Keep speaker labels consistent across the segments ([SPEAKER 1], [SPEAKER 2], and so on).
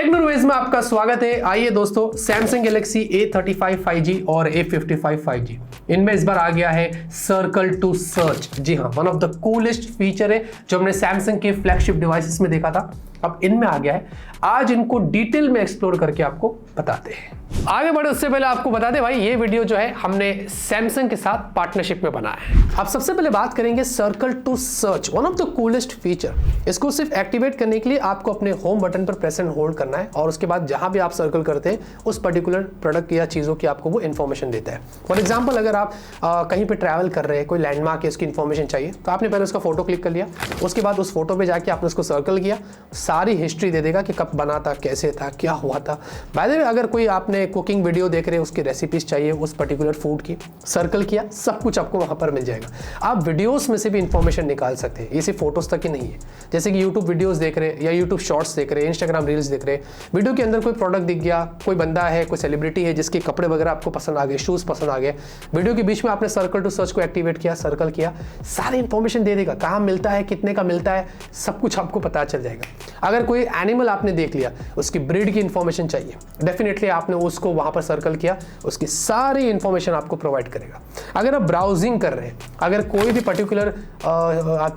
[SPEAKER 1] Technologies में आपका स्वागत है। आइए दोस्तों, सैमसंग गैलेक्सी A35 5G और A55 5G इनमें इस बार आ गया है सर्कल टू सर्च। जी हाँ, one of the coolest feature है जो हमने सैमसंग के फ्लैगशिप डिवाइसेस में देखा था, अब इनमें आ गया है। आज इनको डिटेल में एक्सप्लोर करके आपको बताते हैं। आगे बढ़े उससे पहले आपको बता दें भाई, ये वीडियो जो है हमने सैमसंग के साथ पार्टनरशिप में बनाया है। अब सबसे पहले बात करेंगे circle to search, one of the coolest feature. इसको सिर्फ एक्टिवेट करने के लिए आपको अपने होम बटन पर प्रेस एंड होल्ड करना है और उसके बाद जहां भी आप सर्कल करते हैं उस पर्टिकुलर प्रोडक्ट या चीजों की आपको वो इन्फॉर्मेशन देता है। फॉर एग्जाम्पल, अगर आप कहीं पर ट्रैवल कर रहे हैं, कोई लैंडमार्क है, उसकी इन्फॉर्मेशन चाहिए, तो आपने पहले उसका फोटो क्लिक कर लिया, उसके बाद उस फोटो पे जाके आपने उसको सर्कल किया, सारी हिस्ट्री दे देगा कि कब बना था, कैसे था, क्या हुआ था। बाय द वे, अगर कोई आपने कुकिंग वीडियो देख रहे हैं, उसकी रेसिपीज चाहिए उस पर्टिकुलर फूड की, सर्कल किया, सब कुछ आपको वहां पर मिल जाएगा। आप वीडियोस में से भी इंफॉर्मेशन निकाल सकते हैं, ये सिर्फ फोटोज तक ही नहीं है। जैसे कि यूट्यूब वीडियोस देख रहे हैं या यूट्यूब शॉर्ट्स देख रहे हैं, इंस्टाग्राम रील्स देख रहे हैं, वीडियो के अंदर कोई प्रोडक्ट दिख गया, कोई बंदा है, कोई सेलिब्रिटी है जिसके कपड़े वगैरह आपको पसंद आ गए, शूज पसंद आ गए, वीडियो के बीच में आपने सर्कल टू सर्च को एक्टिवेट किया, सर्कल किया, सारी इंफॉर्मेशन दे देगा, कहाँ मिलता है, कितने का मिलता है, सब कुछ आपको पता चल जाएगा। अगर कोई एनिमल आपने देख लिया, उसकी ब्रीड की इंफॉर्मेशन चाहिए, डेफिनेटली आपने उसको वहां पर सर्कल किया, उसकी सारी इंफॉर्मेशन आपको प्रोवाइड करेगा। अगर आप ब्राउजिंग कर रहे हैं, अगर कोई भी पर्टिकुलर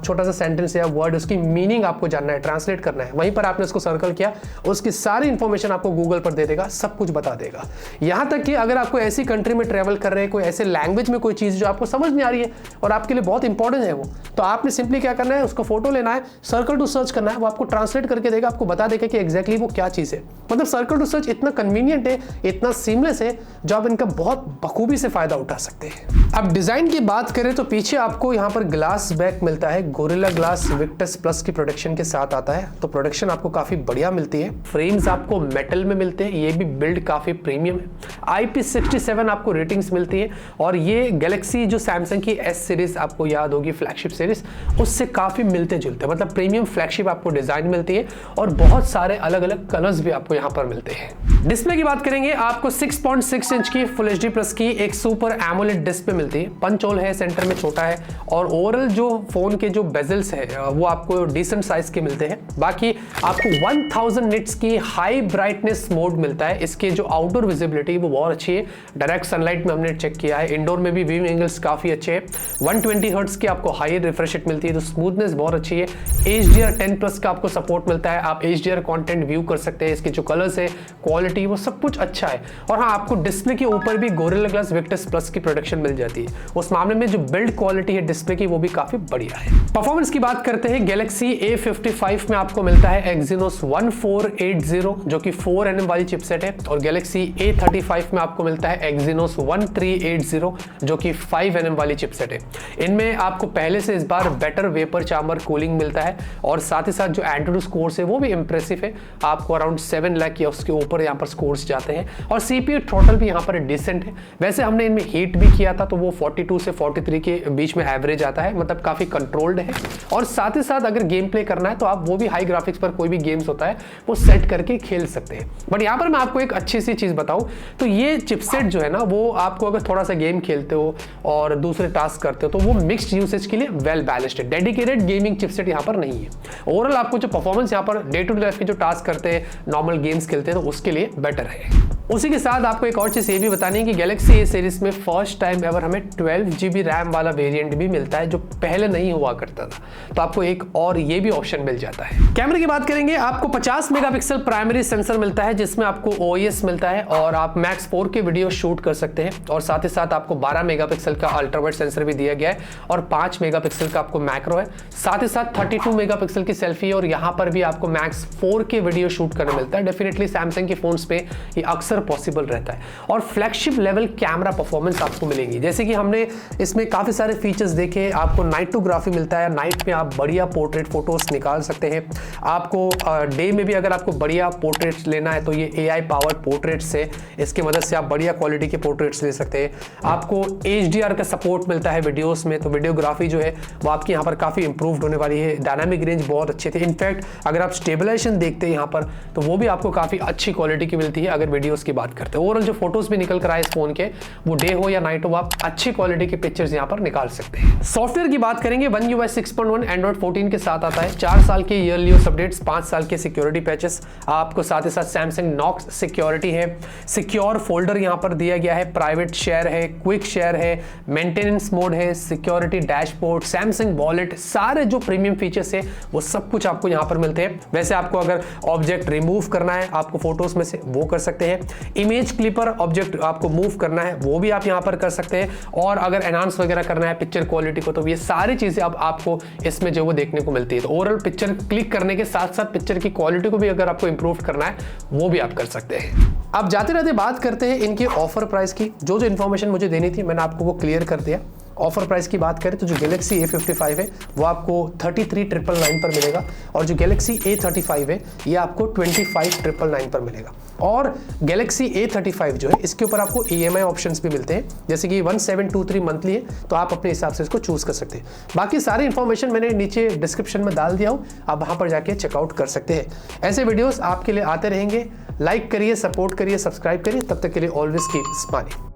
[SPEAKER 1] छोटा सा सेंटेंस या वर्ड, उसकी मीनिंग आपको जानना है, ट्रांसलेट करना है, वहीं पर आपने उसको सर्कल किया, उसकी सारी इंफॉर्मेशन आपको गूगल पर दे देगा, सब कुछ बता देगा। यहां तक कि अगर आपको ऐसी कंट्री में ट्रेवल कर रहे हैं, कोई ऐसे लैंग्वेज में कोई चीज जो आपको समझ नहीं आ रही है और आपके लिए बहुत इंपॉर्टेंट है वो, तो आपने सिंपली क्या करना है, उसको फोटो लेना है, सर्कल टू सर्च करना है, वो आपको ट्रांसलेट करके देगा, आपको बता देगा कि एग्जैक्टली वो क्या चीज है। मतलब सर्कल टू सर्च इतना कन्वीनियंट है, इतना सीमलेस है, जो आप इनका बहुत बखूबी से फायदा उठा सकते हैं। अब डिजाइन की बात करें तो पीछे आपको यहाँ पर ग्लास बैक मिलता है, गोरिल्ला ग्लास विक्टस प्लस की प्रोटेक्शन के साथ आता है, तो प्रोटेक्शन आपको काफी बढ़िया मिलती है। फ्रेम्स आपको मेटल में मिलते हैं, ये भी बिल्ड काफी प्रीमियम है। IP67 आपको रेटिंग्स मिलती है और ये गैलेक्सी जो सैमसंग की S सीरीज आपको याद होगी, फ्लैगशिप सीरीज, उससे काफी मिलते जुलते हैं। मतलब प्रीमियम फ्लैगशिप आपको डिजाइन मिलती है और बहुत सारे अलग अलग कलर्स भी आपको यहाँ पर मिलते हैं। डिस्प्ले की बात करेंगे, आपको 6.6 इंच की फुल HD प्लस की एक सुपर एमोलेड डिस्प्ले मिलती है। पंच होल है, सेंटर में छोटा है और ओवरऑल जो फोन के जो बेजल्स है वो आपको डिसेंट साइज के मिलते हैं। बाकी आपको 1000 निट्स की हाई ब्राइटनेस मोड मिलता है। इसके जो आउटडोर विजिबिलिटी वो बहुत अच्छी है, डायरेक्ट सनलाइट में हमने चेक किया है। इंडोर में भी व्यू एंगल्स काफी अच्छे हैं। 120 हर्ट्ज की आपको हाई रिफ्रेश रेट मिलती है, तो स्मूथनेस बहुत अच्छी है। HDR10+ का आपको सपोर्ट मिलता है, आप HDR कंटेंट व्यू कर सकते हैं। इसके जो कलर्स है, क्वालिटी, वो सब कुछ अच्छा है। और हाँ, आपको डिस्प्ले के ऊपर भी गोरिल्ला ग्लास विक्टस प्लस की प्रोटेक्शन मिल जाती है। उस मामले में जो बिल्ड क्वालिटी है डिस्प्ले की, वो भी काफी बढ़िया है। परफॉर्मेंस की बात करते हैं, गैलेक्सी A55 में आपको मिलता है Exynos 1480 जो कि 4nm वाली चिपसेट है, और गैलेक्सी A35 में आपको मिलता है Exynos 1380 जो कि 5nm वाली चिपसेट है। इनमें आपको पहले से इस बार बेटर वेपर चामर कूलिंग मिलता है और साथ ही साथ जो एंट्रोड स्कोर्स है वो भी इंप्रेसिव है। आपको अराउंड 7 लाख या उसके ऊपर यहाँ पर स्कोर्स जाते हैं और CPU थ्रॉटल भी यहाँ पर डिसेंट है। वैसे हमने इनमें हीट भी किया था तो वो 42 से 43 के बीच में एवरेज आता है, मतलब काफी कंट्रोल्ड है। और साथ ही साथ अगर गेम प्ले करना है तो आप वो भी हाई ग्राफिक्स पर कोई भी गेम्स होता है वो सेट करके खेल सकते हैं। बट यहाँ पर मैं आपको एक अच्छी सी चीज बताऊं तो ये चिपसेट जो है ना, वो आपको अगर थोड़ा सा गेम खेलते हो और दूसरे टास्क करते हो तो वो मिक्स्ड यूसेज के लिए वेल बैलेंस्ड है। डेडिकेटेड गेमिंग चिपसेट यहाँ पर नहीं है। ओवरऑल आपको जो परफॉर्मेंस यहाँ per day to day life के जो टास्क करते हैं, नॉर्मल गेम्स खेलते हैं, तो उसके लिए बेटर है। उसी के साथ आपको एक और चीज ये भी बतानी है कि गैलेक्सी A सीरीज में फर्स्ट टाइम एवर हमें 12GB रैम वाला वेरिएंट भी मिलता है, जो पहले नहीं हुआ करता था। तो आपको एक और ये भी ऑप्शन मिल जाता है। कैमरे की बात करेंगे, आपको 50 मेगापिक्सल प्राइमरी सेंसर मिलता है जिसमें आपको OIS मिलता है और आप मैक्स 4K वीडियो शूट कर सकते हैं। और साथ ही साथ आपको 12 मेगापिक्सल का अल्ट्रावाइड सेंसर भी दिया गया है और 5 मेगापिक्सल का आपको मैक्रो है। साथ ही साथ 32 मेगापिक्सल की सेल्फी और यहाँ पर भी आपको मैक्स 4K वीडियो शूट करने मिलता है। डेफिनेटली सैमसंग के फोन्स पे ये अक्सर पॉसिबल रहता है। और फ्लैगशिप लेवल कैमरा परफॉर्मेंस आपको मिलेगी, जैसे कि हमने इसमें काफी सारे फीचर्स देखे। आपको नाइटोग्राफी मिलता है, नाइट में आप बढ़िया पोर्ट्रेट फोटोज निकाल सकते हैं। आपको डे में भी अगर आपको बढ़िया पोर्ट्रेट्स लेना है तो ये AI पावर्ड पोर्ट्रेट्स है, इसकी मदद से आप बढ़िया क्वालिटी के पोर्ट्रेट्स ले सकते हैं। आपको HDR का सपोर्ट मिलता है वीडियोस में, तो वीडियोग्राफी जो है वो आपकी यहाँ पर काफी इंप्रूव्ड होने वाली है। डायनामिक रेंज बहुत अच्छे थे। इनफैक्ट अगर आप स्टेबलाइजेशन देखते हैं यहाँ पर तो वो भी आपको काफी अच्छी क्वालिटी की मिलती है अगर वीडियोस की बात करते हैं। ओवरऑल जो फोटोज भी निकल कर आए इस फोन के, वो डे हो या नाइट हो, आप अच्छी क्वालिटी के पिक्चर्स यहाँ पर निकाल सकते हैं। सॉफ्टवेयर की बात करेंगे, One UI 6.1 एंड्रॉइड 14 के साथ आता है। 4 साल के ईयरली अपडेट्स, 5 साल के सिक्योरिटी पैचेस आपको, साथ ही साथ सैमसंग नॉक्स सिक्योरिटी है, सिक्योर फोल्डर यहाँ पर दिया गया है, प्राइवेट शेयर है, क्विक शेयर है, मेंटेनेंस मोड है, सिक्योरिटी डैशबोर्ड, सैमसंग वॉलेट, सारे जो प्रीमियम फीचर्स है वो सब कुछ आपको यहाँ पर मिलते हैं। वैसे आपको अगर ऑब्जेक्ट रिमूव करना है आपको फोटोज में से, वो कर सकते हैं। इमेज क्लिपर ऑब्जेक्ट आपको मूव करना है वो भी आप यहाँ पर कर सकते हैं, और अगर एनहांस वगैरह करना है पिक्चर क्वालिटी को, तो ये सारी चीजें अब आपको इसमें जो वो देखने को मिलती है। तो ओवरऑल पिक्चर क्लिक करने के साथ साथ पिक्चर की क्वालिटी को भी अगर आपको इंप्रूव करना है वो भी आप कर सकते हैं। अब जाते रहते बात करते हैं इनके ऑफर प्राइस की। जो जो इन्फॉर्मेशन मुझे देनी थी मैंने आपको वो क्लियर कर दिया। ऑफर प्राइस की बात करें तो जो Galaxy A55 है वो आपको 33,999 पर मिलेगा, और जो Galaxy A35 है ये आपको 25,999 पर मिलेगा। और Galaxy A35 जो है इसके ऊपर आपको EMI ऑप्शंस भी मिलते हैं, जैसे कि 1723 मंथली है, तो आप अपने हिसाब से इसको चूज कर सकते हैं। बाकी सारी इन्फॉर्मेशन मैंने नीचे डिस्क्रिप्शन में डाल दिया हूँ, आप वहाँ पर जाके चेकआउट कर सकते हैं। ऐसे वीडियोस आपके लिए आते रहेंगे। लाइक करिए, सपोर्ट करिए, सब्सक्राइब करिए। तब तक के लिए ऑलवेज कीप स्माइलिंग।